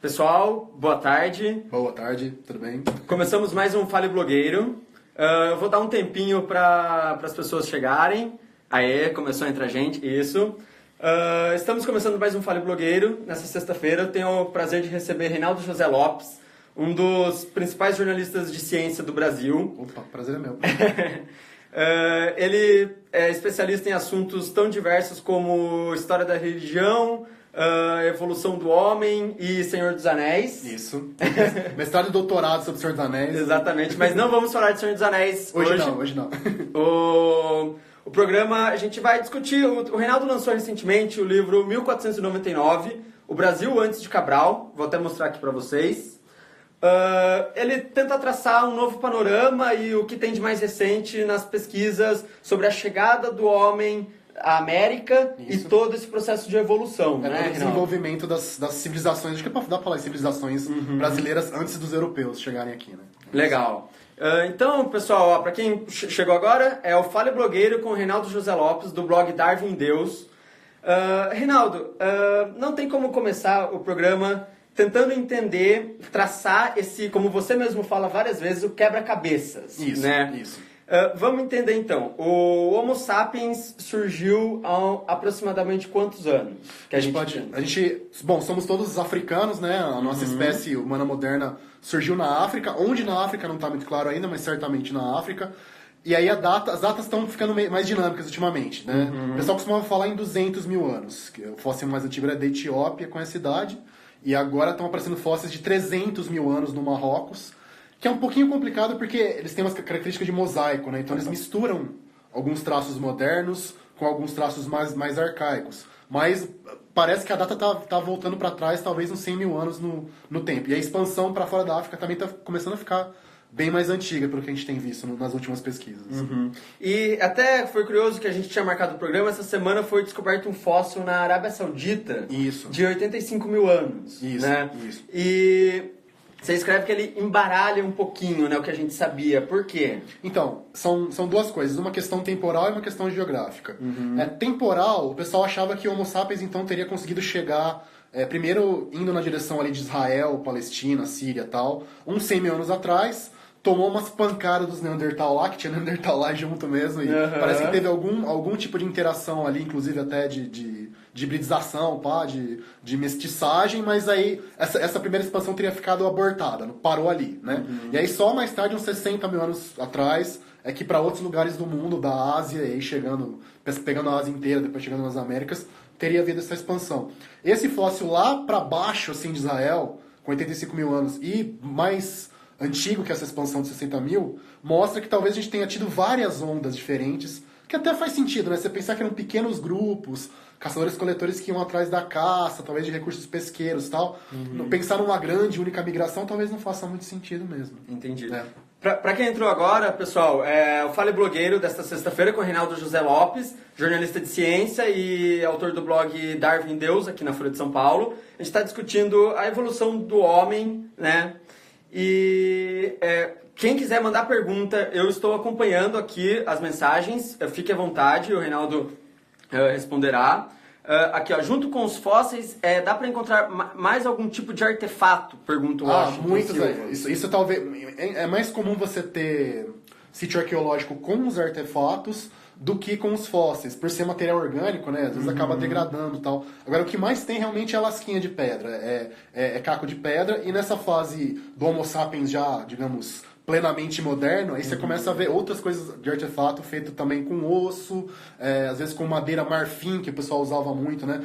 Pessoal, boa tarde. Boa tarde, tudo bem? Começamos mais um Fale Blogueiro. Eu vou dar um tempinho para as pessoas chegarem. Aê, começou a entrar gente, isso. Estamos começando mais um Fale Blogueiro. Nessa sexta-feira eu tenho o prazer de receber Reinaldo José Lopes, um dos principais jornalistas de ciência do Brasil. Opa, prazer é meu. Ele é especialista em assuntos tão diversos como história da religião, evolução do homem e Senhor dos Anéis. Isso. Mestrado e doutorado sobre o Senhor dos Anéis. Exatamente, mas não vamos falar de Senhor dos Anéis hoje. Hoje não. O programa, a gente vai discutir, o Reinaldo lançou recentemente o livro 1499, O Brasil Antes de Cabral, vou até mostrar aqui para vocês. Ele tenta traçar um novo panorama e o que tem de mais recente nas pesquisas sobre a chegada do homem à América. Isso. E todo esse processo de evolução, né, o desenvolvimento das civilizações, acho que dá pra falar em civilizações brasileiras antes dos europeus chegarem aqui, né? Legal. Então, pessoal, para quem chegou agora, é o Fale Blogueiro com o Reinaldo José Lopes, do blog Darwin Deus. Reinaldo, não tem como começar o programa tentando entender, traçar esse, como você mesmo fala várias vezes, o quebra-cabeças. Isso, né? Isso. Vamos entender então. O Homo sapiens surgiu há aproximadamente quantos anos? Que a gente bom, somos todos africanos, né? A nossa espécie humana moderna surgiu na África. Onde na África não está muito claro ainda, mas certamente na África. E aí as datas estão ficando mais dinâmicas ultimamente, né? O pessoal costumava falar em 200 mil anos. O fóssil mais antigo era da Etiópia, com essa idade. E agora estão aparecendo fósseis de 300 mil anos no Marrocos, que é um pouquinho complicado porque eles têm umas características de mosaico, né? Então eles misturam alguns traços modernos com alguns traços mais arcaicos. Mas parece que a data tá voltando para trás, talvez uns 100 mil anos no tempo. E a expansão para fora da África também está começando a ficar bem mais antiga, pelo que a gente tem visto nas últimas pesquisas. E até foi curioso que a gente tinha marcado o programa, essa semana foi descoberto um fóssil na Arábia Saudita. Isso. De 85 mil anos. Isso, né? isso. E você escreve que ele embaralha um pouquinho, né, o que a gente sabia. Por quê? Então, são duas coisas. Uma questão temporal e uma questão geográfica. Temporal, o pessoal achava que o Homo sapiens, então, teria conseguido chegar primeiro indo na direção ali de Israel, Palestina, Síria e tal, uns 100 mil anos atrás. Tomou umas pancadas dos Neandertal lá, que tinha Neandertal lá junto mesmo, e parece que teve algum tipo de interação ali, inclusive até de hibridização, de mestiçagem, mas aí essa primeira expansão teria ficado abortada, parou ali, né? E aí só mais tarde, uns 60 mil anos atrás, é que para outros lugares do mundo, da Ásia, e aí pegando a Ásia inteira, depois chegando nas Américas, teria havido essa expansão. Esse fóssil lá para baixo, assim, de Israel, com 85 mil anos, e mais antigo que essa expansão de 60 mil, mostra que talvez a gente tenha tido várias ondas diferentes, que até faz sentido, né? Você pensar que eram pequenos grupos, caçadores-coletores que iam atrás da caça, talvez de recursos pesqueiros e tal. Pensar numa grande, única migração talvez não faça muito sentido mesmo. Entendi. Para quem entrou agora, pessoal, o Fale Blogueiro desta sexta-feira com o Reinaldo José Lopes, jornalista de ciência e autor do blog Darwin Deus, aqui na Folha de São Paulo. A gente está discutindo a evolução do homem, né? E quem quiser mandar pergunta, eu estou acompanhando aqui as mensagens, fique à vontade, o Reinaldo responderá. Aqui, ó, junto com os fósseis, dá para encontrar mais algum tipo de artefato? Pergunta o Washington. Muitos. Isso talvez é mais comum você ter sítio arqueológico com os artefatos do que com os fósseis, por ser material orgânico, né? Às vezes acaba degradando e tal. Agora, o que mais tem realmente é a lasquinha de pedra, é caco de pedra, e nessa fase do Homo sapiens já, digamos, plenamente moderno, aí você começa a ver outras coisas de artefato feito também com osso, às vezes com madeira marfim, que o pessoal usava muito, né?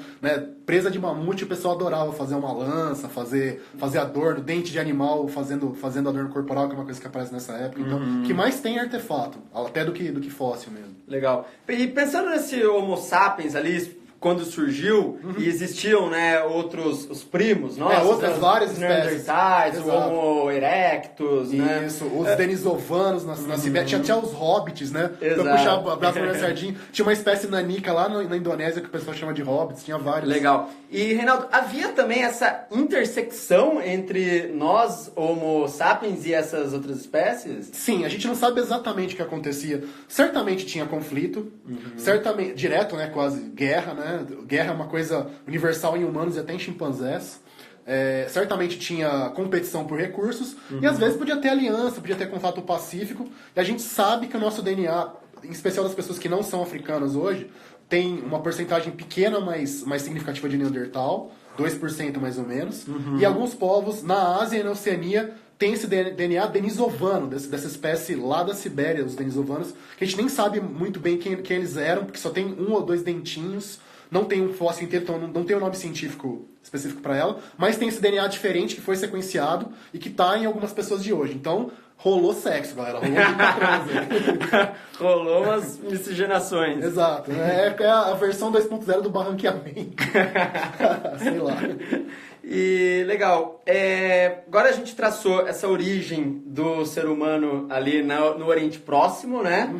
Presa de mamute, o pessoal adorava fazer uma lança, fazer adorno, dente de animal fazendo adorno corporal, que é uma coisa que aparece nessa época. Então, o que mais tem é artefato, até do que fóssil mesmo. Legal. E pensando nesse Homo sapiens ali, quando surgiu, e existiam, né, os primos, outras várias espécies. Neandertais, o Homo erectus, né? Isso, os denisovanos na Sibéria. Tinha até os hobbits, né? Exato. Pra puxar a brasa pra sardinha. Tinha uma espécie nanica lá na Indonésia que o pessoal chama de hobbits, tinha vários. Legal. E, Reinaldo, havia também essa intersecção entre nós, Homo sapiens, e essas outras espécies? Sim, a gente não sabe exatamente o que acontecia. Certamente tinha conflito, certamente, direto, né, quase guerra, né? Guerra é uma coisa universal em humanos e até em chimpanzés. certamente tinha competição por recursos, e às vezes podia ter aliança, podia ter contato pacífico, e a gente sabe que o nosso DNA, em especial das pessoas que não são africanas hoje, tem uma porcentagem pequena, mas mais significativa de Neandertal, 2% mais ou menos, e alguns povos na Ásia e na Oceania tem esse DNA denisovano, dessa espécie lá da Sibéria, os denisovanos, que a gente nem sabe muito bem quem eles eram, porque só tem 1 ou 2 dentinhos, não tem um fóssil inteiro, então não tem um nome científico específico para ela, mas tem esse DNA diferente que foi sequenciado e que está em algumas pessoas de hoje. Então, rolou sexo, galera. Rolou muita transa. Rolou umas miscigenações. Exato. É a versão 2.0 do barranqueamento. Sei lá. E legal. Agora a gente traçou essa origem do ser humano ali no Oriente Próximo, né?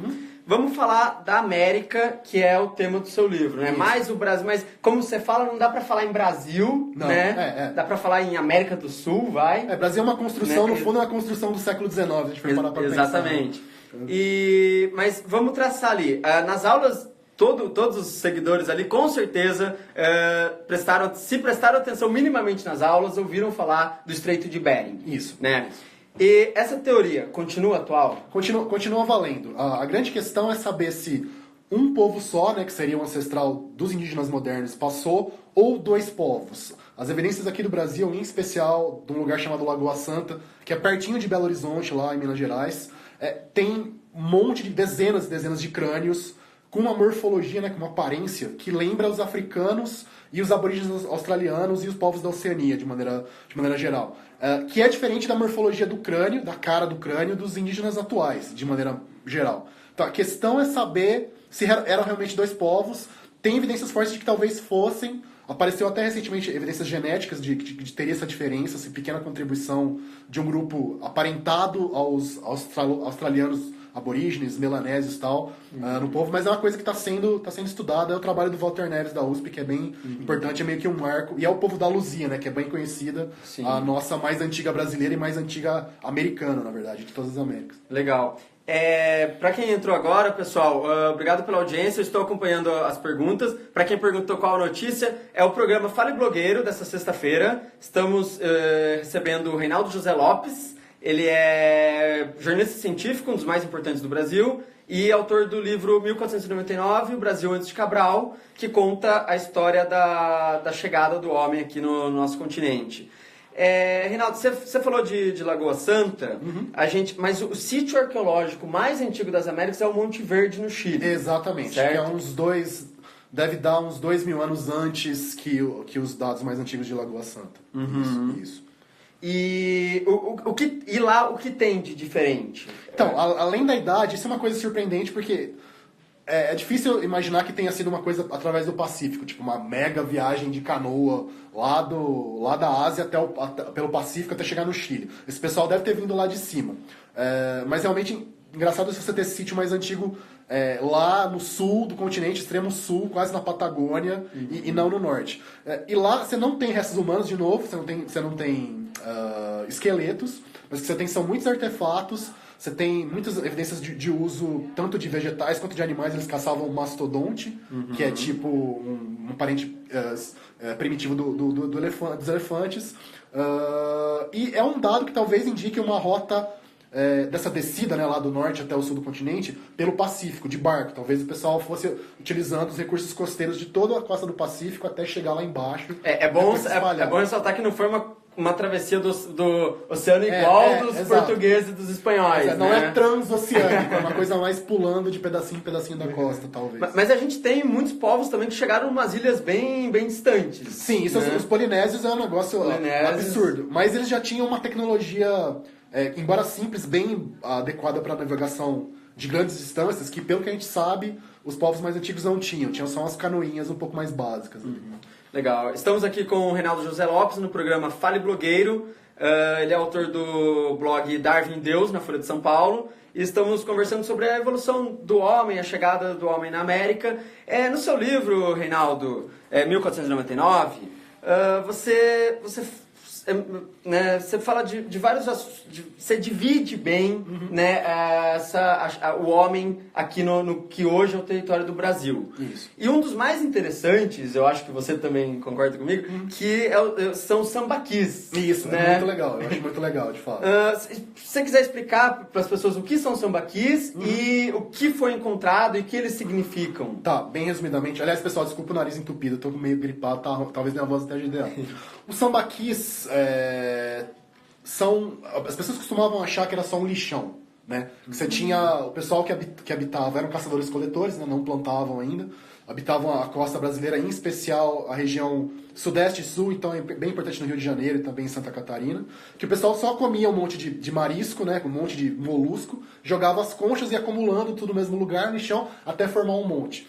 Vamos falar da América, que é o tema do seu livro, né? Mais o Brasil, mas como você fala, não dá pra falar em Brasil, não, né? Dá pra falar em América do Sul, vai. Brasil é uma construção, né? No fundo é uma construção do século XIX, a gente foi parar pra Exatamente. pensar. Mas vamos traçar ali. Nas aulas, todos os seguidores ali, com certeza, se prestaram atenção minimamente nas aulas, ouviram falar do Estreito de Bering. Isso. Né? E essa teoria continua atual? Continua valendo. A grande questão é saber se um povo só, né, que seria o ancestral dos indígenas modernos, passou, ou 2 povos. As evidências aqui do Brasil, em especial de um lugar chamado Lagoa Santa, que é pertinho de Belo Horizonte, lá em Minas Gerais, tem um monte de dezenas e dezenas de crânios com uma morfologia, né, com uma aparência que lembra os africanos e os aborígenes australianos e os povos da Oceania, de maneira geral. Que é diferente da morfologia do crânio, da cara do crânio, dos indígenas atuais, de maneira geral. Então, a questão é saber se eram realmente 2 povos. Tem evidências fortes de que talvez fossem. Apareceu até recentemente evidências genéticas de que teria essa diferença, essa pequena contribuição de um grupo aparentado aos australianos aborígenes, melanésios e tal, no povo, mas é uma coisa que está sendo estudada. É o trabalho do Walter Neves, da USP, que é bem importante, é meio que um marco. E é o povo da Luzia, né, que é bem conhecida, a nossa mais antiga brasileira e mais antiga americana, na verdade, de todas as Américas. Legal. Para quem entrou agora, pessoal, obrigado pela audiência, eu estou acompanhando as perguntas. Para quem perguntou qual a notícia, é o programa Fale Blogueiro, dessa sexta-feira. Estamos recebendo o Reinaldo José Lopes. Ele é jornalista científico, um dos mais importantes do Brasil, e autor do livro 1499, O Brasil Antes de Cabral, que conta a história da chegada do homem aqui no nosso continente. Reinaldo, você falou de Lagoa Santa, mas o sítio arqueológico mais antigo das Américas é o Monte Verde, no Chile. Exatamente, certo? Que é deve dar uns 2.000 anos antes que os dados mais antigos de Lagoa Santa. Isso. E lá o que tem de diferente? Então, além da idade, isso é uma coisa surpreendente, porque é difícil imaginar que tenha sido uma coisa através do Pacífico, tipo uma mega viagem de canoa lá da Ásia pelo Pacífico até chegar no Chile. Esse pessoal deve ter vindo lá de cima. Mas realmente, engraçado se você ter esse sítio mais antigo lá no sul do continente, extremo sul, quase na Patagônia, e não no norte. E lá você não tem restos humanos, de novo, você não tem esqueletos, mas o que você tem são muitos artefatos. Você tem muitas evidências de uso tanto de vegetais quanto de animais. Eles caçavam mastodonte, que é tipo um parente primitivo dos elefantes. E é um dado que talvez indique uma rota dessa descida, né, lá do norte até o sul do continente, pelo Pacífico, de barco. Talvez o pessoal fosse utilizando os recursos costeiros de toda a costa do Pacífico até chegar lá embaixo. É bom ressaltar que não foi uma travessia do oceano igual dos portugueses e dos espanhóis. Não é transoceânico, é uma coisa mais pulando de pedacinho em pedacinho da costa, talvez. Mas a gente tem muitos povos também que chegaram em umas ilhas bem, bem distantes. Sim, isso, os polinésios é um negócio absurdo. Mas eles já tinham uma tecnologia, embora simples, bem adequada para navegação de grandes distâncias, que pelo que a gente sabe, os povos mais antigos não tinham. Tinham só umas canoinhas um pouco mais básicas. Legal. Estamos aqui com o Reinaldo José Lopes no programa Fale Blogueiro. Ele é autor do blog Darwin Deus, na Folha de São Paulo. E estamos conversando sobre a evolução do homem, a chegada do homem na América. No seu livro, Reinaldo, 1499, você né, você fala de vários assuntos, você divide bem, né, o homem aqui no que hoje é o território do Brasil. Isso. E um dos mais interessantes, eu acho que você também concorda comigo, que são os sambaquis. Isso, né? é muito legal, eu acho muito legal, de fato. Se você quiser explicar para as pessoas o que são sambaquis e o que foi encontrado e o que eles significam. Tá, bem resumidamente. Aliás, pessoal, desculpa o nariz entupido, eu tô meio gripado, tá, talvez minha voz esteja ideal. Os sambaquis são... As pessoas costumavam achar que era só um lixão, né? Você tinha o pessoal que habitava, eram caçadores-coletores, né? Não plantavam ainda, habitavam a costa brasileira, em especial a região sudeste e sul, então é bem importante no Rio de Janeiro e também em Santa Catarina, que o pessoal só comia um monte de marisco, né, um monte de molusco, jogava as conchas e ia acumulando tudo no mesmo lugar, no chão, até formar um monte.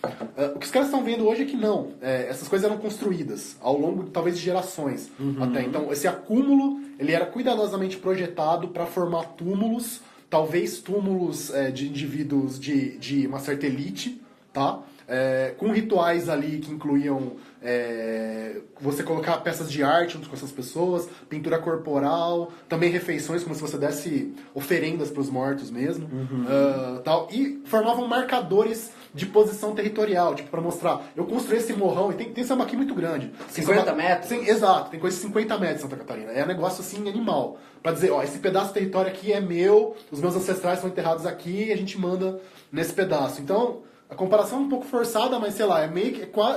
O que os caras estão vendo hoje é que não, essas coisas eram construídas ao longo, talvez, de gerações. Até então, esse acúmulo, ele era cuidadosamente projetado para formar túmulos, talvez túmulos de indivíduos de uma certa elite, tá? Com rituais ali que incluíam você colocar peças de arte junto com essas pessoas, pintura corporal, também refeições, como se você desse oferendas para os mortos mesmo, tal, e formavam marcadores de posição territorial, tipo, para mostrar, eu construí esse morrão, e tem sambaqui muito grande. 50 metros? Exato, tem coisa de 50 metros em Santa Catarina. É um negócio assim, animal. Pra dizer, ó, esse pedaço de território aqui é meu, os meus ancestrais estão enterrados aqui, e a gente manda nesse pedaço. Então, a comparação é um pouco forçada, mas sei lá,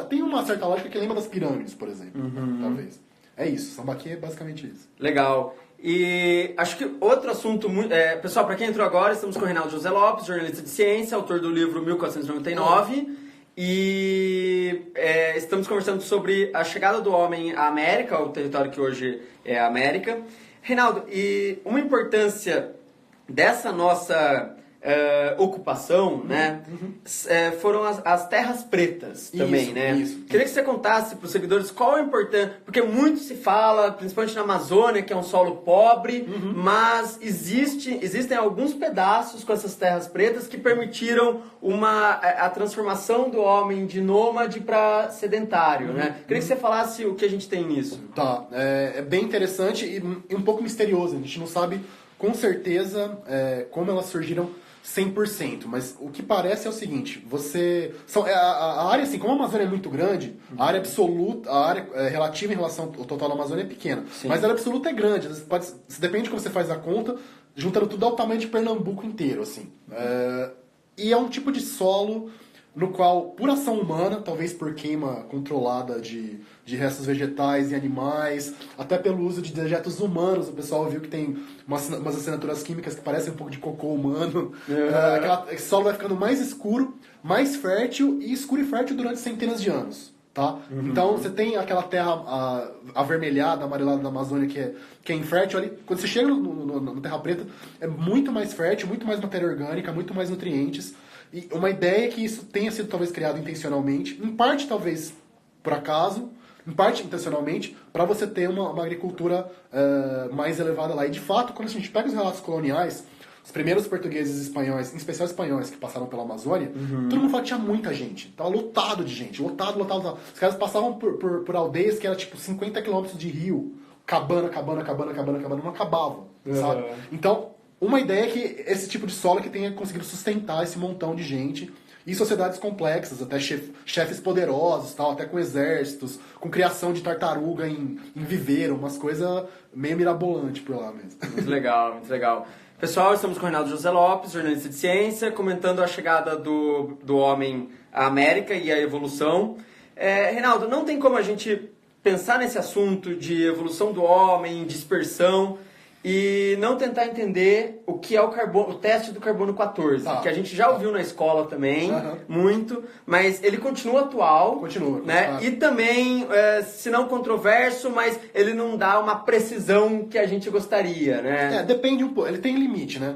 tem uma certa lógica que lembra das pirâmides, por exemplo. Talvez. É isso, sambaqui é basicamente isso. Legal. E acho que outro assunto muito... pessoal, para quem entrou agora, estamos com o Reinaldo José Lopes, jornalista de ciência, autor do livro 1499. E estamos conversando sobre a chegada do homem à América, o território que hoje é a América. Reinaldo, e uma importância dessa nossa ocupação, né? Foram as terras pretas também, Isso, né? isso. Queria que você contasse para os seguidores qual é a importância, porque muito se fala, principalmente na Amazônia, que é um solo pobre, mas existem alguns pedaços com essas terras pretas que permitiram a transformação do homem de nômade para sedentário, né? Queria que você falasse o que a gente tem nisso. Tá, é bem interessante e um pouco misterioso. A gente não sabe com certeza como elas surgiram 100%, mas o que parece é o seguinte, a área, assim, como a Amazônia é muito grande, a área absoluta, a área relativa em relação ao total da Amazônia é pequena, mas a área absoluta é grande, depende de como você faz a conta, juntando tudo ao tamanho de Pernambuco inteiro, assim. E é um tipo de solo no qual, por ação humana, talvez por queima controlada de restos vegetais e animais, até pelo uso de dejetos humanos, o pessoal viu que tem umas assinaturas químicas que parecem um pouco de cocô humano. Esse solo vai ficando mais escuro, mais fértil, e escuro e fértil durante centenas de anos. Tá? Então você tem aquela terra avermelhada, amarelada da Amazônia que é infértil ali. Quando você chega na terra preta, é muito mais fértil, muito mais matéria orgânica, muito mais nutrientes. E uma ideia é que isso tenha sido talvez criado intencionalmente, em parte talvez por acaso, em parte intencionalmente, para você ter uma agricultura mais elevada lá. E de fato, quando a gente pega os relatos coloniais, os primeiros portugueses e espanhóis, em especial espanhóis, que passaram pela Amazônia, todo mundo fala que tinha muita gente. Tava lotado de gente, lotado. Os caras passavam por aldeias que era tipo 50 quilômetros de rio, cabana, não acabavam, sabe? Então, uma ideia é que esse tipo de solo que tenha conseguido sustentar esse montão de gente e sociedades complexas, até chefes poderosos, tal, até com exércitos, com criação de tartaruga em viveiro, umas coisas meio mirabolantes por lá mesmo. Muito legal, muito legal. Pessoal, estamos com o Reinaldo José Lopes, jornalista de ciência, comentando a chegada do homem à América e a evolução. Reinaldo, não tem como a gente pensar nesse assunto de evolução do homem, dispersão, e não tentar entender o que é o teste do carbono 14, que a gente já ouviu na escola também, muito, mas ele continua atual. Continua, né? claro. E também, se não controverso, mas ele não dá uma precisão que a gente gostaria, né? Depende um pouco, ele tem limite, né?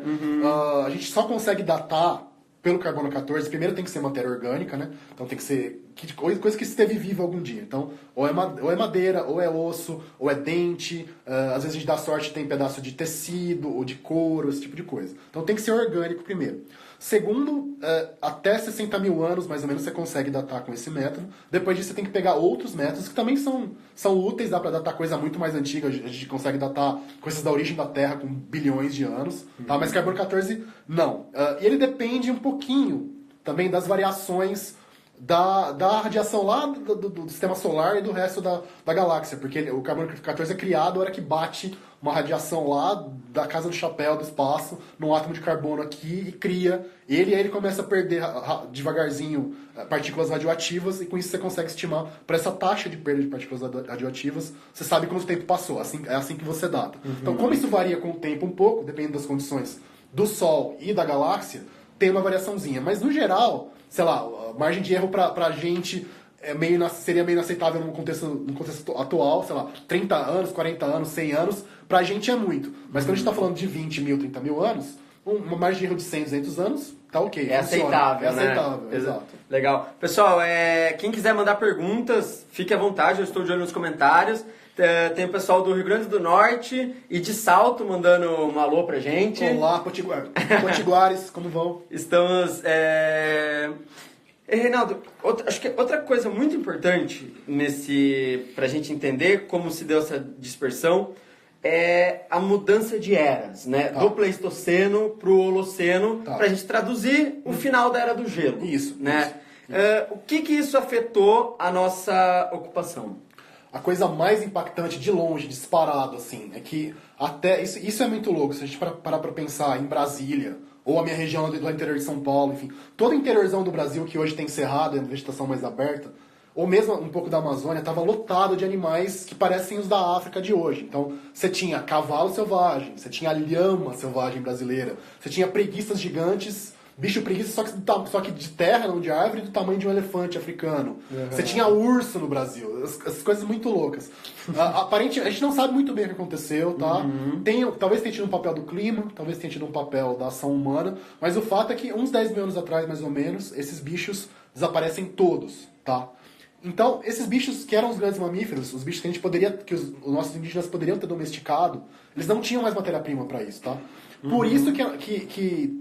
A gente só consegue datar pelo carbono 14, primeiro tem que ser matéria orgânica, né? Então tem que ser coisa que esteve viva algum dia. Então, ou é madeira, ou é osso, ou é dente. Às vezes a gente dá sorte, tem pedaço de tecido, ou de couro, esse tipo de coisa. Então tem que ser orgânico primeiro. Segundo, até 60 mil anos, mais ou menos, você consegue datar com esse método. Depois disso, você tem que pegar outros métodos que também são úteis, dá para datar coisa muito mais antiga. A gente consegue datar coisas da origem da Terra com bilhões de anos. Tá? Mas carbono 14, não. E ele depende um pouquinho também das variações da radiação lá do sistema solar e do resto da galáxia, porque o carbono 14 é criado na hora que bate uma radiação lá da casa do chapéu do espaço, num átomo de carbono aqui, e cria ele, e aí ele começa a perder devagarzinho partículas radioativas, e com isso você consegue estimar para essa taxa de perda de partículas radioativas, você sabe quanto tempo passou, é assim que você data. Então, como isso varia com o tempo um pouco, dependendo das condições do Sol e da galáxia, tem uma variaçãozinha, mas no geral, sei lá, a margem de erro pra gente seria meio inaceitável num contexto atual, sei lá, 30 anos, 40 anos, 100 anos, pra gente é muito. Mas quando a gente tá falando de 20 mil, 30 mil anos, uma margem de erro de 100, 200 anos, tá ok. É aceitável, né? É aceitável, exato. Legal. Pessoal, quem quiser mandar perguntas, fique à vontade, eu estou de olho nos comentários. Tem o pessoal do Rio Grande do Norte e de Salto mandando um alô pra gente. Olá, Potiguares, como vão? Estamos... Reinaldo, acho que outra coisa muito importante pra gente entender como se deu essa dispersão é a mudança de eras, né? Tá. Do Pleistoceno pro Holoceno, tá, pra gente traduzir o final da Era do Gelo. Isso, né? Isso. O que isso afetou a nossa ocupação? A coisa mais impactante, de longe, disparado, assim, é que até... Isso é muito louco, se a gente parar pra pensar em Brasília, ou a minha região do interior de São Paulo, enfim, todo o interiorzão do Brasil, que hoje tem cerrado, é vegetação mais aberta, ou mesmo um pouco da Amazônia, estava lotado de animais que parecem os da África de hoje. Então, você tinha cavalo selvagem, você tinha lhama selvagem brasileira, você tinha preguiças gigantes, bicho preguiça só que de terra, não de árvore, do tamanho de um elefante africano. Uhum. Você tinha urso no Brasil, as coisas muito loucas. Aparentemente, a gente não sabe muito bem o que aconteceu, tá? Uhum. Talvez tenha tido um papel do clima, talvez tenha tido um papel da ação humana, mas o fato é que uns 10 mil anos atrás, mais ou menos, esses bichos desaparecem todos, tá? Então, esses bichos que eram os grandes mamíferos, os bichos que os nossos indígenas poderiam ter domesticado, eles não tinham mais matéria-prima para isso, tá? Por isso que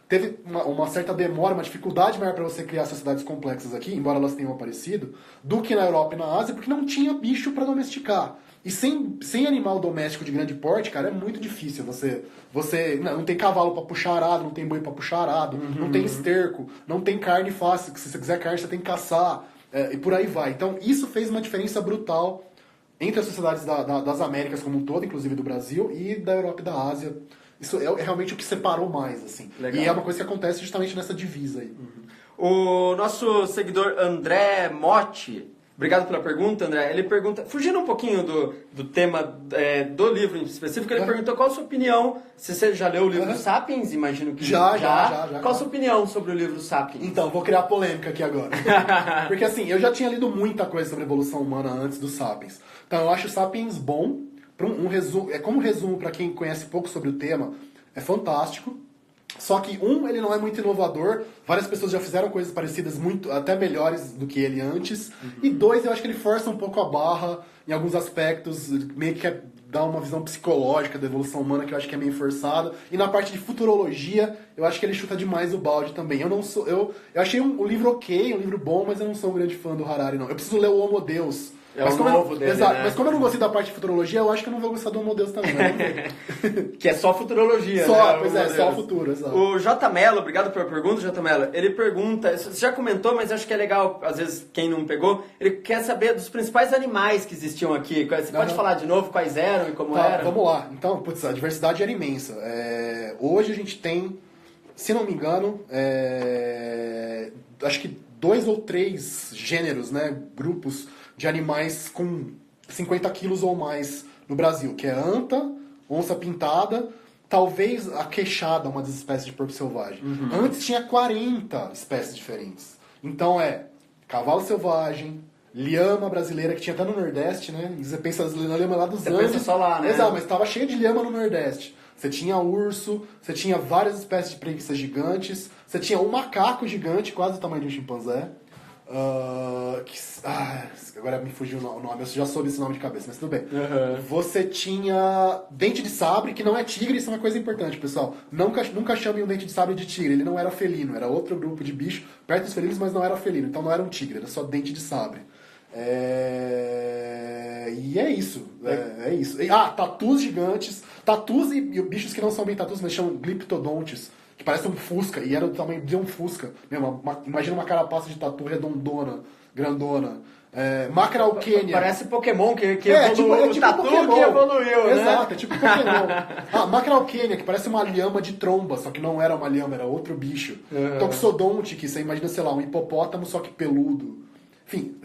teve uma certa demora, uma dificuldade maior para você criar sociedades complexas aqui, embora elas tenham aparecido, do que na Europa e na Ásia, porque não tinha bicho para domesticar. E sem animal doméstico de grande porte, cara, é muito difícil. Você não tem cavalo para puxar arado, não tem boi para puxar arado, não tem esterco, não tem carne fácil, que se você quiser carne você tem que caçar, e por aí vai. Então isso fez uma diferença brutal entre as sociedades das Américas como um todo, inclusive do Brasil, e da Europa e da Ásia. Isso é realmente o que separou mais, assim. Legal. E é uma coisa que acontece justamente nessa divisa aí. O nosso seguidor André Motti, obrigado pela pergunta, André. Ele pergunta, fugindo um pouquinho do tema do livro em específico, ele perguntou qual a sua opinião, se você já leu o livro Sapiens, imagino que já. Qual a sua opinião sobre o livro Sapiens? Então, vou criar polêmica aqui agora. Porque assim, eu já tinha lido muita coisa sobre a evolução humana antes do Sapiens. Então eu acho o Sapiens bom. Como resumo para quem conhece pouco sobre o tema, é fantástico. Só que, ele não é muito inovador. Várias pessoas já fizeram coisas parecidas, até melhores do que ele antes. E 2, eu acho que ele força um pouco a barra em alguns aspectos, meio que dá uma visão psicológica da evolução humana que eu acho que é meio forçada. E na parte de futurologia, eu acho que ele chuta demais o balde também. Eu achei um livro ok, um livro bom, mas eu não sou um grande fã do Harari, não. Eu preciso ler o Homo Deus. Exato, né? Mas como eu não gostei da parte de futurologia, eu acho que eu não vou gostar do Homo Deus também. Que é só futurologia, né? Só o futuro, exato. O J. Mello, obrigado pela pergunta, J. Mello. Ele pergunta, você já comentou, mas acho que é legal, às vezes, quem não pegou, ele quer saber dos principais animais que existiam aqui. Você pode falar de novo quais eram e como eram? Vamos lá. Então, a diversidade era imensa. Hoje a gente tem, se não me engano, acho que 2 ou 3 gêneros, né, grupos de animais com 50 quilos ou mais no Brasil, que é anta, onça pintada, talvez a queixada, uma das espécies de porco selvagem. Antes tinha 40 espécies diferentes. Então cavalo selvagem, lhama brasileira, que tinha até no Nordeste, né? E você pensa na lhama lá dos Andes. Você pensa só lá, né? Exato, mas estava cheio de lhama no Nordeste. Você tinha urso, você tinha várias espécies de preguiças gigantes, você tinha um macaco gigante, quase o tamanho de um chimpanzé. Agora me fugiu o nome, eu já soube esse nome de cabeça, mas tudo bem. Uhum. Você tinha dente de sabre, que não é tigre, isso é uma coisa importante, pessoal. Nunca chamem um dente de sabre de tigre, ele não era felino, era outro grupo de bicho, perto dos felinos, mas não era felino, então não era um tigre, era só dente de sabre. E é isso. É isso. Tatus gigantes, tatus e bichos que não são bem tatus, mas chamam gliptodontes, que parece um fusca, e era do tamanho de um fusca. Imagina uma carapaça de tatu redondona, grandona. Macrauquênia. Parece Pokémon que evoluiu, tipo tatu Pokémon. Que evoluiu, né? Exato, é tipo Pokémon. Macrauquênia, que parece uma lhama de tromba, só que não era uma lhama, era outro bicho. Toxodonte, que você imagina, sei lá, um hipopótamo, só que peludo. Enfim,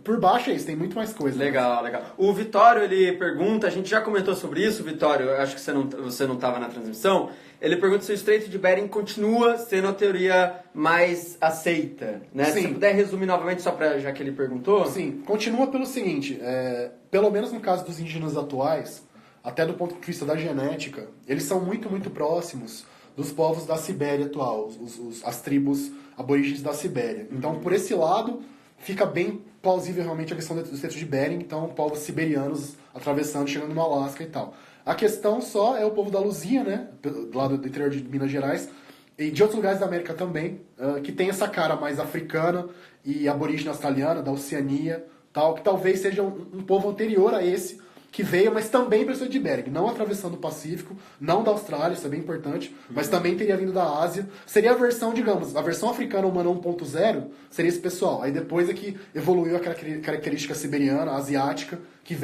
por baixo é isso, tem muito mais coisa. Legal, legal. O Vitório, ele pergunta, a gente já comentou sobre isso, Vitório, eu acho que você não estava na transmissão. Ele pergunta se o Estreito de Bering continua sendo a teoria mais aceita, né? Sim. Se você puder resumir novamente, já que ele perguntou. Sim, continua pelo seguinte, pelo menos no caso dos indígenas atuais, até do ponto de vista da genética, eles são muito, muito próximos dos povos da Sibéria atual, as tribos aborígenes da Sibéria. Então, por esse lado, fica bem plausível realmente a questão do Estreito de Bering, então povos siberianos atravessando, chegando no Alasca e tal. A questão só é o povo da Luzia, né, do lado do interior de Minas Gerais, e de outros lugares da América também, que tem essa cara mais africana e aborígene australiana, da Oceania, tal, que talvez seja um povo anterior a esse, que veio, mas também para o Estreito de Bering, não atravessando o Pacífico, não da Austrália, isso é bem importante, mas também teria vindo da Ásia. Seria a versão, digamos, a versão africana humana 1.0 seria esse pessoal. Aí depois é que evoluiu a característica siberiana, asiática, que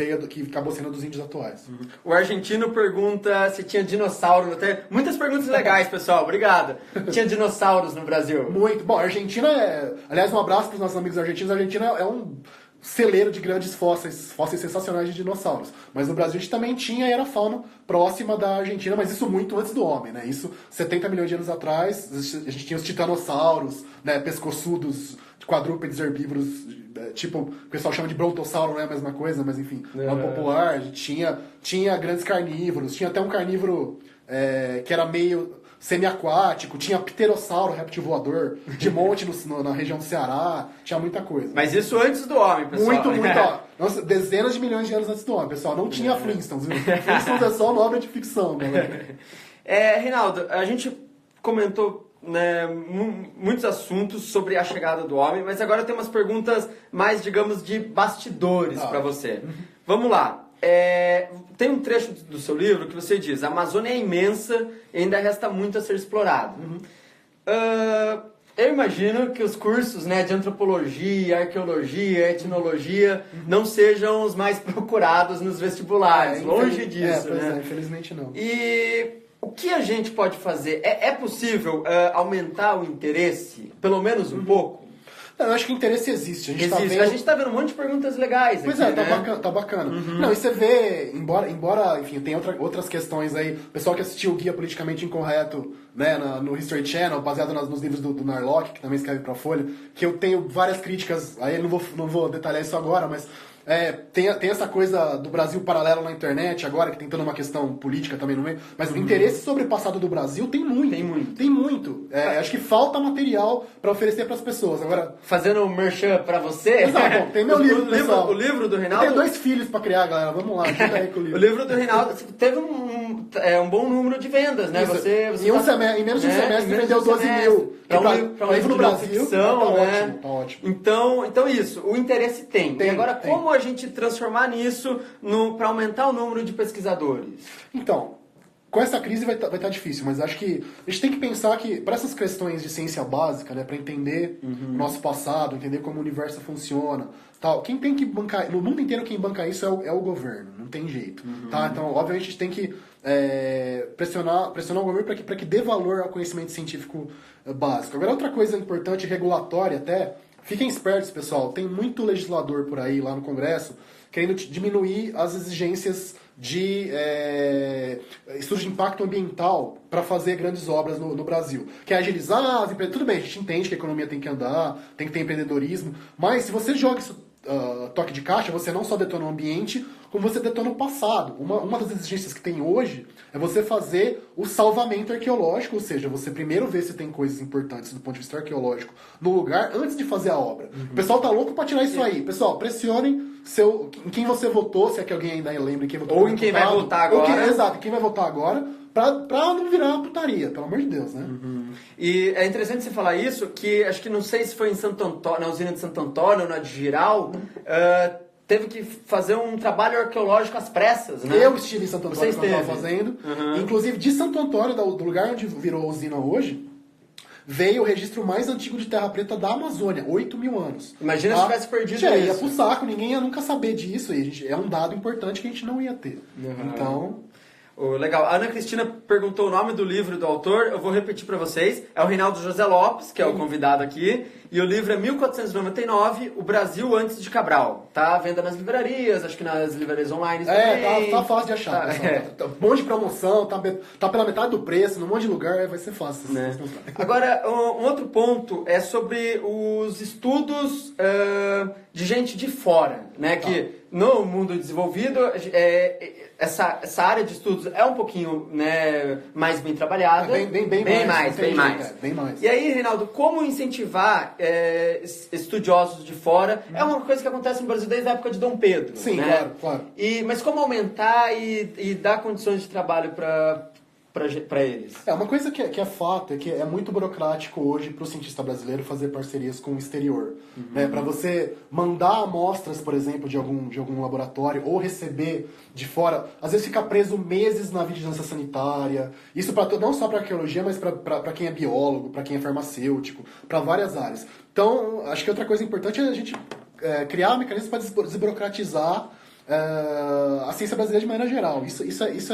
acabou sendo dos índios atuais. O argentino pergunta se tinha dinossauro. Muitas perguntas legais, pessoal. Obrigado. Tinha dinossauros no Brasil? Muito. Bom, a Argentina aliás, um abraço para os nossos amigos argentinos. A Argentina é um celeiro de grandes fósseis sensacionais de dinossauros. Mas no Brasil a gente também tinha e era fauna próxima da Argentina, mas isso muito antes do homem, né? Isso 70 milhões de anos atrás, a gente tinha os titanossauros, né? Pescoçudos, quadrúpedes herbívoros, tipo, o pessoal chama de brontossauro, não é a mesma coisa, mas enfim, é popular. A gente tinha grandes carnívoros, tinha até um carnívoro que era meio semiaquático, tinha pterossauro, réptil voador, de monte na região do Ceará, tinha muita coisa. Mas isso antes do homem, pessoal. Muito, ó. Nossa, dezenas de milhões de anos antes do homem, pessoal. Não tinha Flintstones, viu? Flintstones é só uma obra de ficção, né? Reinaldo, a gente comentou, né, muitos assuntos sobre a chegada do homem, mas agora tem umas perguntas mais, digamos, de bastidores para você. Vamos lá. Tem um trecho do seu livro que você diz: a Amazônia é imensa e ainda resta muito a ser explorado. Eu imagino que os cursos, né, de antropologia, arqueologia, etnologia não sejam os mais procurados nos vestibulares. Longe disso, né? Infelizmente não. E o que a gente pode fazer? É possível aumentar o interesse, pelo menos um pouco? Não, eu acho que o interesse existe. A gente tá vendo um monte de perguntas legais. Pois aqui, tá bacana. Não, e você vê, embora enfim, tem outras questões aí, o pessoal que assistiu o Guia Politicamente Incorreto, né, no History Channel, baseado nos livros do Narlock, que também escreve pra Folha, que eu tenho várias críticas, aí eu não vou detalhar isso agora, mas tem essa coisa do Brasil paralelo na internet agora, que tem toda uma questão política também no meio, mas o interesse sobre o passado do Brasil tem muito. Tem muito. Acho que falta material para oferecer para as pessoas. Agora, fazendo um merchan para você. Exato, bom, tem meu livro, pessoal. O livro do Reinaldo. Eu tenho 2 filhos para criar, galera. Vamos lá, ajuda aí com o livro. O livro do Reinaldo teve um bom número de vendas, né? Em menos de um semestre vendeu 12 mil. Para um livro no Brasil. Ficção, né? Tá ótimo. Então isso, o interesse tem. E agora, tem. como a gente transformar nisso para aumentar o número de pesquisadores? Então, com essa crise vai tá difícil, mas acho que a gente tem que pensar que, para essas questões de ciência básica, né, para entender o nosso passado, entender como o universo funciona, tal, quem tem que bancar, no mundo inteiro quem banca isso é o governo, não tem jeito. Tá? Então, obviamente, a gente tem que pressionar o governo para que dê valor ao conhecimento científico básico. Agora, outra coisa importante, regulatória até, fiquem espertos, pessoal, tem muito legislador por aí, lá no Congresso, querendo diminuir as exigências de estudo de impacto ambiental para fazer grandes obras no Brasil. Quer agilizar as empresas. Tudo bem, a gente entende que a economia tem que andar, tem que ter empreendedorismo, mas se você joga isso toque de caixa, você não só detona o ambiente, como você detona o passado. Uma das exigências que tem hoje é você fazer o salvamento arqueológico, ou seja, você primeiro vê se tem coisas importantes do ponto de vista arqueológico no lugar antes de fazer a obra. O pessoal tá louco pra tirar isso aí. Pessoal, pressionem em quem você votou, se é que alguém ainda lembra em quem votou. Ou em quem vai votar agora. Exato, quem vai votar agora, pra não virar putaria, pelo amor de Deus, né? E é interessante você falar isso, que acho que não sei se foi em Santo Antônio, na usina de Santo Antônio ou na de Giral, teve que fazer um trabalho arqueológico às pressas, né? Eu estive em Santo Antônio quando eu estava fazendo. Inclusive, de Santo Antônio, do lugar onde virou a usina hoje, veio o registro mais antigo de terra preta da Amazônia, 8.000 anos. Imagina se tivesse perdido isso. Ia pro saco, ninguém ia nunca saber disso. E é um dado importante que a gente não ia ter. Então... Legal. A Ana Cristina perguntou o nome do livro do autor, eu vou repetir para vocês. É o Reinaldo José Lopes, que é o convidado aqui, e o livro é 1499, O Brasil Antes de Cabral. Tá à venda nas livrarias, acho que nas livrarias online também. Tá fácil de achar. Tá um monte de promoção, tá pela metade do preço, num monte de lugar, vai ser fácil. Né? Agora, um outro ponto é sobre os estudos de gente de fora, né? Que no mundo desenvolvido, essa área de estudos é um pouquinho, né, mais bem trabalhada. Bem mais. E aí, Reinaldo, como incentivar estudiosos de fora? É uma coisa que acontece no Brasil desde a época de Dom Pedro. Sim, né? claro. Mas como aumentar e dar condições de trabalho para eles? Uma coisa que é fato é que é muito burocrático hoje para o cientista brasileiro fazer parcerias com o exterior. Para você mandar amostras, por exemplo, de algum laboratório ou receber de fora, às vezes fica preso meses na vigilância sanitária. Isso não só para arqueologia, mas para quem é biólogo, para quem é farmacêutico, para várias áreas. Então, acho que outra coisa importante é a gente criar mecanismos para desburocratizar a ciência brasileira de maneira geral. Isso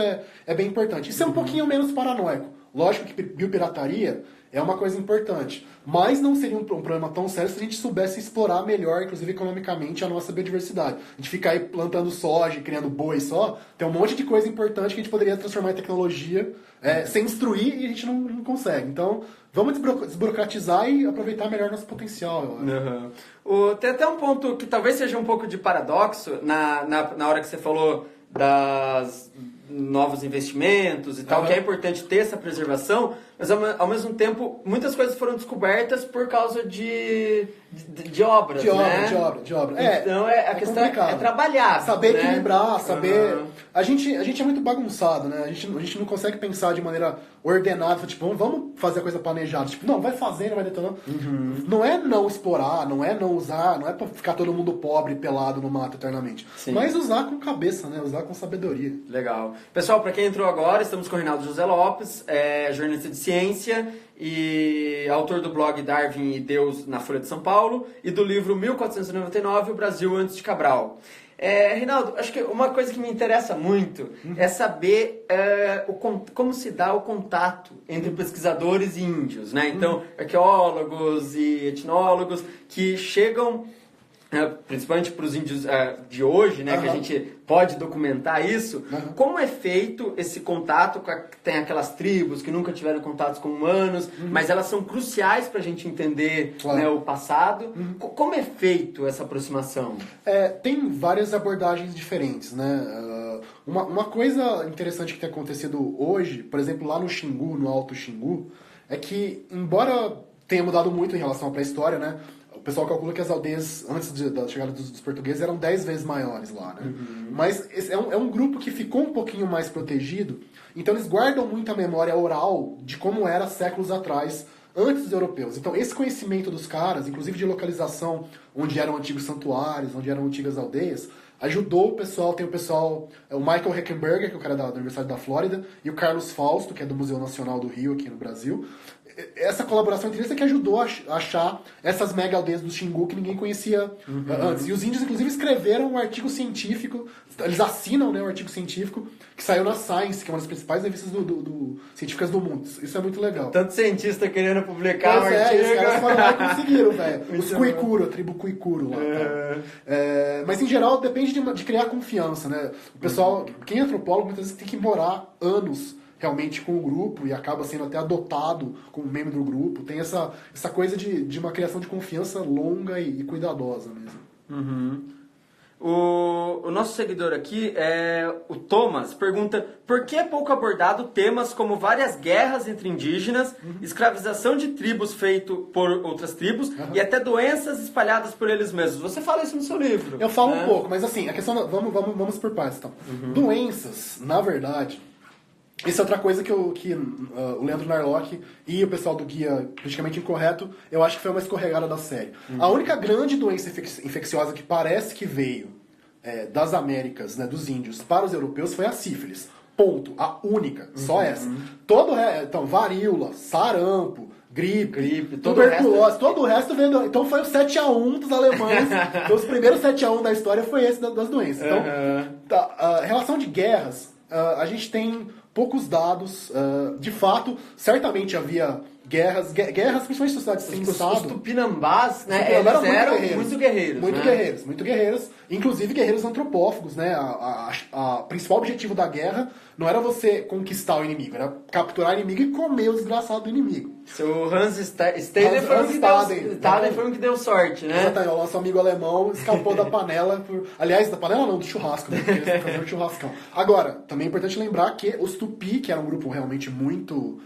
é bem importante. Isso é um pouquinho menos paranoico. Lógico que biopirataria é uma coisa importante, mas não seria um problema tão sério se a gente soubesse explorar melhor, inclusive economicamente, a nossa biodiversidade. A gente ficar aí plantando soja, criando boi só, tem um monte de coisa importante que a gente poderia transformar em tecnologia sem destruir e a gente não consegue. Então, vamos desburocratizar e aproveitar melhor nosso potencial, eu acho. Tem até um ponto que talvez seja um pouco de paradoxo na hora que você falou das novos investimentos e tal, que é importante ter essa preservação, mas ao mesmo tempo muitas coisas foram descobertas por causa de obras, de obra. Então a questão é trabalhar. Saber equilibrar, saber... A gente é muito bagunçado, né? A gente não consegue pensar de maneira ordenada, tipo, vamos fazer a coisa planejada. Tipo, não, vai fazendo, vai detonando. Não é não explorar, não é não usar, não é pra ficar todo mundo pobre, pelado no mato eternamente. Sim. Mas usar com cabeça, né? Usar com sabedoria. Legal. Pessoal, para quem entrou agora, estamos com o Reinaldo José Lopes, jornalista de ciência e autor do blog Darwin e Deus na Folha de São Paulo e do livro 1499, O Brasil Antes de Cabral. Reinaldo, acho que uma coisa que me interessa muito é saber como se dá o contato entre pesquisadores e índios, né? Então, arqueólogos e etnólogos que chegam... principalmente para os índios de hoje, né, que a gente pode documentar isso, como é feito esse contato tem aquelas tribos que nunca tiveram contatos com humanos, mas elas são cruciais para a gente entender né, o passado. Como é feito essa aproximação? Tem várias abordagens diferentes, né? Uma coisa interessante que tem acontecido hoje, por exemplo, lá no Xingu, no Alto Xingu, é que, embora tenha mudado muito em relação à pré-história, né? O pessoal calcula que as aldeias, antes da chegada dos portugueses, eram 10 vezes maiores lá, né? Mas é um grupo que ficou um pouquinho mais protegido, então eles guardam muita memória oral de como era séculos atrás, antes dos europeus. Então esse conhecimento dos caras, inclusive de localização, onde eram antigos santuários, onde eram antigas aldeias, ajudou o pessoal. Tem o pessoal, o Michael Heckenberger, que é o cara da Universidade da Flórida, e o Carlos Fausto, que é do Museu Nacional do Rio, aqui no Brasil. Essa colaboração entre eles é que ajudou a achar essas mega aldeias do Xingu que ninguém conhecia antes. E os índios, inclusive, escreveram um artigo científico, eles assinam, né, um artigo científico que saiu na Science, que é uma das principais revistas científicas do mundo. Isso é muito legal. Tanto cientista querendo publicar um artigo. Os caras foram lá e conseguiram, velho. Os Kuikuro, a tribo Kuikuro lá. Mas, em geral, depende de criar confiança, né? O pessoal, quem é antropólogo, muitas vezes tem que morar anos realmente com o grupo e acaba sendo até adotado como membro do grupo. Tem essa coisa de uma criação de confiança longa e cuidadosa mesmo. O nosso seguidor aqui, o Thomas, pergunta por que é pouco abordado temas como várias guerras entre indígenas, escravização de tribos feito por outras tribos e até doenças espalhadas por eles mesmos. Você fala isso no seu livro. Eu falo um pouco, mas assim, a questão... Vamos por partes, então. Doenças, na verdade... Isso é outra coisa que o Leandro Narlock e o pessoal do Guia Politicamente Incorreto, eu acho que foi uma escorregada da série. A única grande doença infecciosa que parece que veio das Américas, né, dos índios, para os europeus foi a sífilis. Ponto. A única. Só essa. Então, varíola, sarampo, gripe, tuberculose, todo o resto veio... Então foi o 7-1 dos alemães. Então, os primeiros 7-1 da história foi esse das doenças. Então, a relação de guerras, a gente tem... poucos dados, de fato, certamente havia guerras, principalmente em sociedades sem Estado. Os tupinambás, né, eles eram muito guerreiros. Muito guerreiros, inclusive guerreiros antropófagos, né? A principal objetivo da guerra não era você conquistar o inimigo, era capturar o inimigo e comer o desgraçado do inimigo. O Hans Staden foi um que deu sorte, né? Exatamente, o nosso amigo alemão escapou da panela. Aliás, da panela não, do churrasco, né? Porque eles faziam churrascão. Agora, também é importante lembrar que os Tupi, que era um grupo realmente muito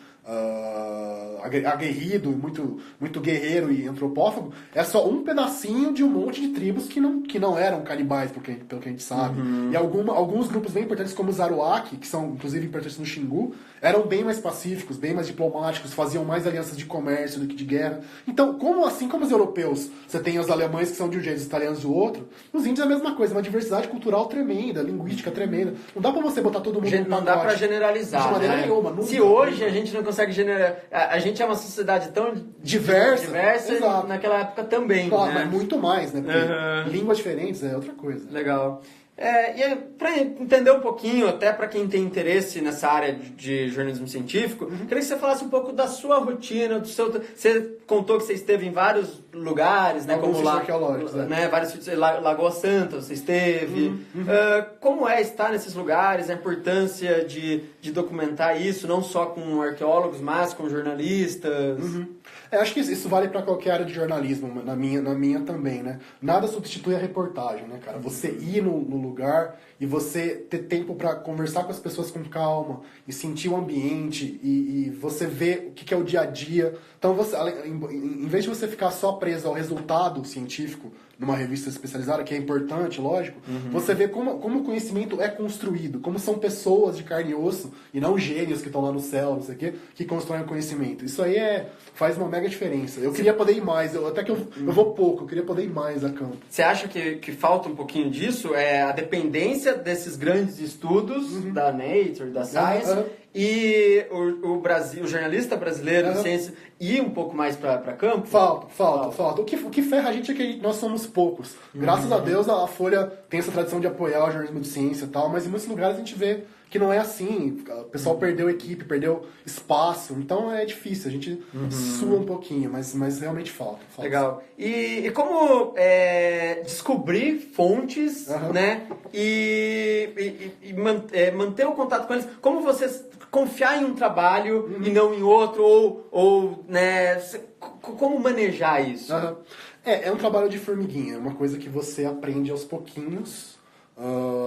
aguerrido, muito guerreiro e antropófago, é só um pedacinho de um monte de tribos que não eram canibais, pelo que a gente sabe. E alguns grupos bem importantes, como os Aruaki, que são inclusive importantes no Xingu, eram bem mais pacíficos, bem mais diplomáticos, faziam mais alianças de comércio do que de guerra. Então, assim como os europeus, você tem os alemães que são de um jeito, os italianos do outro, os índios é a mesma coisa, uma diversidade cultural tremenda, linguística tremenda. Não dá pra você botar todo mundo no pacote. Não dá pra generalizar, de maneira nenhuma. Nunca. Se hoje a gente não consegue generalizar, a gente é uma sociedade tão diversa e naquela época também, claro, né? Mas muito mais, né? Porque línguas diferentes é outra coisa. Legal. E para entender um pouquinho, até para quem tem interesse nessa área de jornalismo científico, queria que você falasse um pouco da sua rotina, do seu... Você contou que você esteve em vários lugares, né? Alguns como lá, arqueológicos, né? Lagoa Santa, você esteve. Como é estar nesses lugares, a importância de documentar isso, não só com arqueólogos, mas com jornalistas? Acho que isso vale para qualquer área de jornalismo, na minha também, né? Nada substitui a reportagem, né, cara? Você ir no lugar e você ter tempo para conversar com as pessoas com calma e sentir o ambiente e você ver o que é o dia a dia. Então, em vez de você ficar só preso ao resultado científico numa revista especializada, que é importante, lógico, você vê como o conhecimento é construído, como são pessoas de carne e osso, e não gênios que estão lá no céu, não sei o quê, que constroem o conhecimento. Isso aí faz uma mega diferença. Eu queria poder ir mais, até que eu vou pouco, eu queria poder ir mais a campo. Você acha que falta um pouquinho disso? A dependência desses grandes estudos da Nature, da Science, e o jornalista brasileiro de ciência ir um pouco mais para campo? Falta. O que ferra a gente é que nós somos poucos. Graças a Deus a Folha tem essa tradição de apoiar o jornalismo de ciência e tal, mas em muitos lugares a gente vê que não é assim. O pessoal perdeu equipe, perdeu espaço, então é difícil. A gente sua um pouquinho, mas realmente falta. Legal. E como descobrir fontes, né? E manter o contato com eles? Como vocês confiar em um trabalho e não em outro? Ou né? Como manejar isso? É um trabalho de formiguinha, é uma coisa que você aprende aos pouquinhos.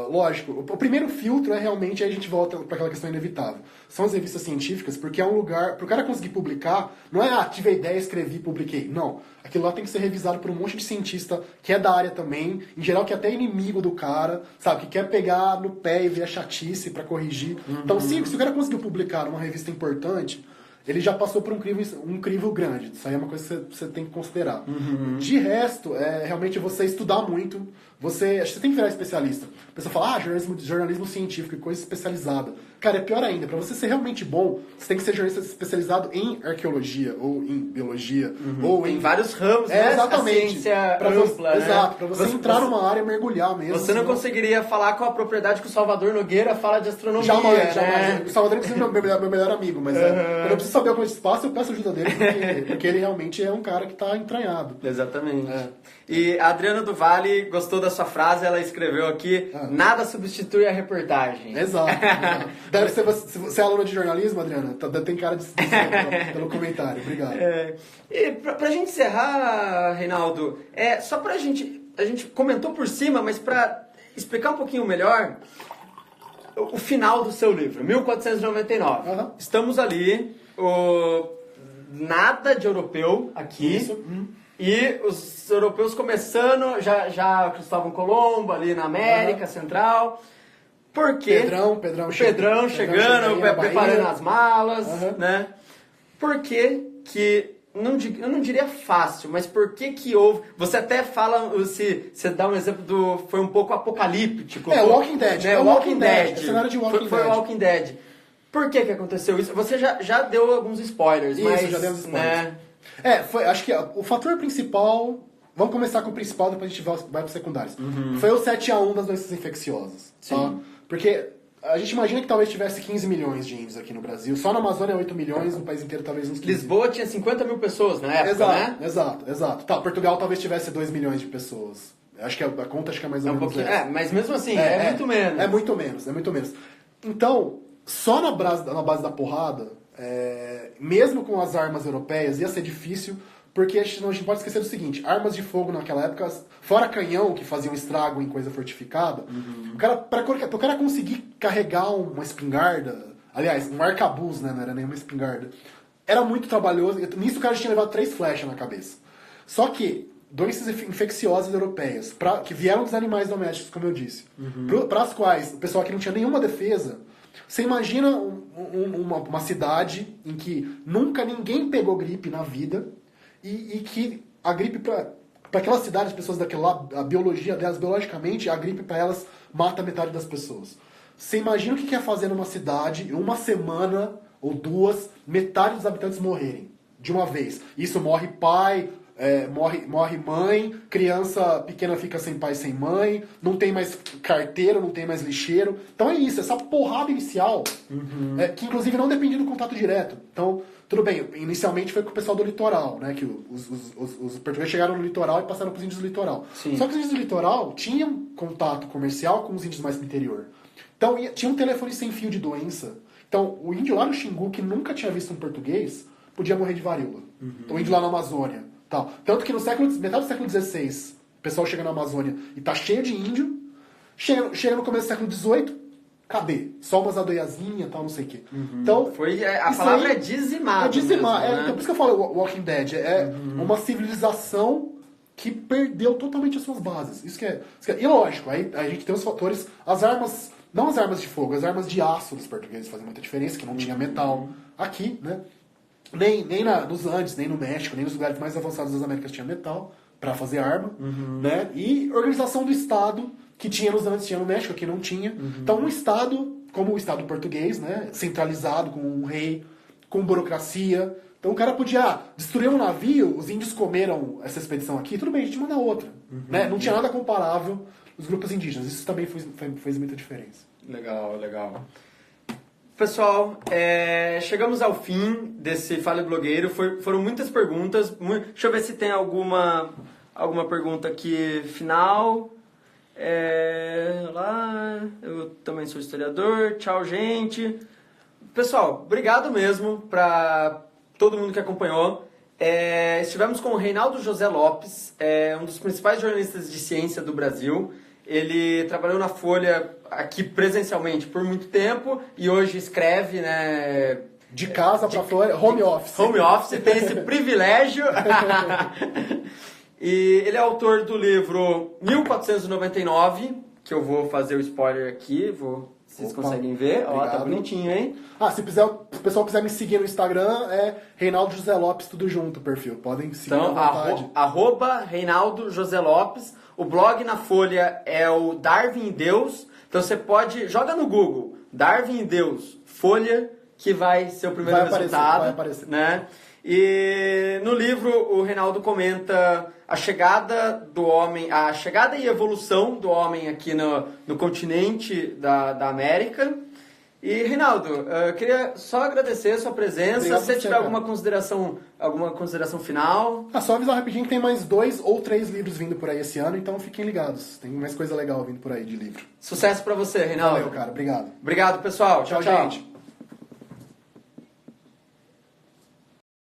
Lógico, o primeiro filtro realmente, aí a gente volta para aquela questão inevitável. São as revistas científicas, porque é um lugar, para o cara conseguir publicar, não é, tive a ideia, escrevi, publiquei. Não, aquilo lá tem que ser revisado por um monte de cientista que é da área também, em geral que é até inimigo do cara, sabe, que quer pegar no pé e ver a chatice para corrigir. Então, se o cara conseguiu publicar numa revista importante, ele já passou por um crivo grande. Isso aí é uma coisa que você tem que considerar. De resto, realmente você estudar muito. Acho que você tem que virar especialista. A pessoa fala, jornalismo científico e coisa especializada. Cara, é pior ainda. Para você ser realmente bom, você tem que ser jornalista especializado em arqueologia, ou em biologia, ou em vários ramos, né? Exatamente. A ciência ampla, né? Exato, para você entrar numa área e mergulhar mesmo. Você não conseguiria falar com a propriedade que o Salvador Nogueira fala de astronomia. Jamais. Né? O Salvador inclusive é meu melhor amigo, mas quando eu preciso saber algum espaço, eu peço ajuda dele, porque ele realmente é um cara que está entranhado. Exatamente. E a Adriana do Vale gostou da sua frase, ela escreveu aqui, nada substitui a reportagem. Exato. Deve ser você é aluna de jornalismo, Adriana? Tem cara de pelo comentário. Obrigado. E pra gente encerrar, Reinaldo, só pra gente a gente comentou por cima, mas para explicar um pouquinho melhor, o final do seu livro, 1499. Estamos ali, nada de europeu aqui. Isso. E os europeus começando, já Cristóvão Colombo ali na América Central. Por quê? Pedrão chegando, preparando as malas, né? Por que eu não diria fácil, mas por que houve... Você até fala, você dá um exemplo foi um pouco apocalíptico. Walking Dead. Né? Walking Dead. É cenário de Walking Dead. Foi Walking Dead. Por que aconteceu isso? Você já deu alguns spoilers, isso, mas... já deu uns spoilers. Né? Acho que o fator principal... Vamos começar com o principal, depois a gente vai para os secundários. Foi o 7-1 das doenças infecciosas. Sim. Tá? Porque a gente imagina que talvez tivesse 15 milhões de índios aqui no Brasil. Só na Amazônia 8 milhões, no país inteiro talvez uns 15. Lisboa tinha 50 mil pessoas na época, né? Exato. Tá, Portugal talvez tivesse 2 milhões de pessoas. Acho que a conta é mais ou menos essa. Mas mesmo assim, é muito menos. É muito menos. Então, só na base da porrada, mesmo com as armas europeias, ia ser difícil, porque a gente não pode esquecer do seguinte, armas de fogo naquela época, fora canhão, que faziam estrago em coisa fortificada, o cara conseguir carregar uma espingarda, aliás, um arcabuz, né, não era nem uma espingarda, era muito trabalhoso, nisso o cara tinha levado 3 flechas na cabeça. Só que doenças infecciosas europeias, que vieram dos animais domésticos, como eu disse, para as quais o pessoal aqui não tinha nenhuma defesa. Você imagina uma cidade em que nunca ninguém pegou gripe na vida e que a gripe para aquela cidade, as pessoas daquele lá, a biologia delas, biologicamente, a gripe para elas mata metade das pessoas. Você imagina o que é fazer numa cidade, em uma semana ou 2, metade dos habitantes morrerem de uma vez. Isso morre pai, morre mãe, criança pequena fica sem pai, sem mãe, não tem mais carteiro, não tem mais lixeiro. Então é isso, essa porrada inicial, que inclusive não dependia do contato direto. Então, tudo bem, inicialmente foi com o pessoal do litoral, né? Que os portugueses chegaram no litoral e passaram para os índios do litoral. Sim. Só que os índios do litoral tinham contato comercial com os índios mais do interior. Então tinha um telefone sem fio de doença. Então o índio lá no Xingu, que nunca tinha visto um português, podia morrer de varíola. Então, o índio lá na Amazônia. Tal. Tanto que metade do século XVI, o pessoal chega na Amazônia e tá cheio de índio. Chega no começo do século XVIII, cadê? Só umas adoiazinhas e tal, não sei o quê. Então, a palavra é dizimar. É dizimar. Mesmo, né? Então, por isso que eu falo Walking Dead. É uma civilização que perdeu totalmente as suas bases. Isso que é. E lógico, aí a gente tem os fatores. As armas, não as armas de fogo, as armas de aço dos portugueses fazem muita diferença, que não tinha metal aqui, né? Nem nos Andes, nem no México, nem nos lugares mais avançados das Américas tinha metal para fazer arma, né? E organização do Estado, que tinha nos Andes, tinha no México, aqui não tinha. Então um Estado, como o Estado português, né? Centralizado, com um rei, com burocracia. Então o cara podia destruir um navio, os índios comeram essa expedição aqui, tudo bem, a gente manda outra. Né? Não tinha nada comparável os grupos indígenas. Isso também fez muita diferença. Legal. Pessoal, chegamos ao fim desse Fale Blogueiro. Foram muitas perguntas. Deixa eu ver se tem alguma pergunta aqui final. Eu também sou historiador. Tchau, gente. Pessoal, obrigado mesmo para todo mundo que acompanhou. Estivemos com o Reinaldo José Lopes, um dos principais jornalistas de ciência do Brasil. Ele trabalhou na Folha aqui presencialmente por muito tempo e hoje escreve, né? De casa para fora, home office. Home office, tem esse privilégio. E ele é autor do livro 1499, que eu vou fazer o spoiler aqui, vocês conseguem ver. Ó, tá bonitinho, hein? Se o pessoal quiser me seguir no Instagram, é Reinaldo José Lopes, tudo junto o perfil. Podem seguir à vontade. Arroba Reinaldo José Lopes. O blog na Folha é o Darwin em Deus. Então você joga no Google, Darwin em Deus, Folha, que vai ser o primeiro resultado. Vai aparecer. Né? E no livro o Reinaldo comenta a chegada do homem, a chegada e evolução do homem aqui no continente da América. E, Reinaldo, eu queria só agradecer a sua presença. Obrigado se você tiver alguma consideração final. Só avisar rapidinho que tem mais 2 ou 3 livros vindo por aí esse ano, então fiquem ligados. Tem mais coisa legal vindo por aí de livro. Sucesso pra você, Reinaldo. Valeu, cara. Obrigado. Obrigado, pessoal. Tchau, gente.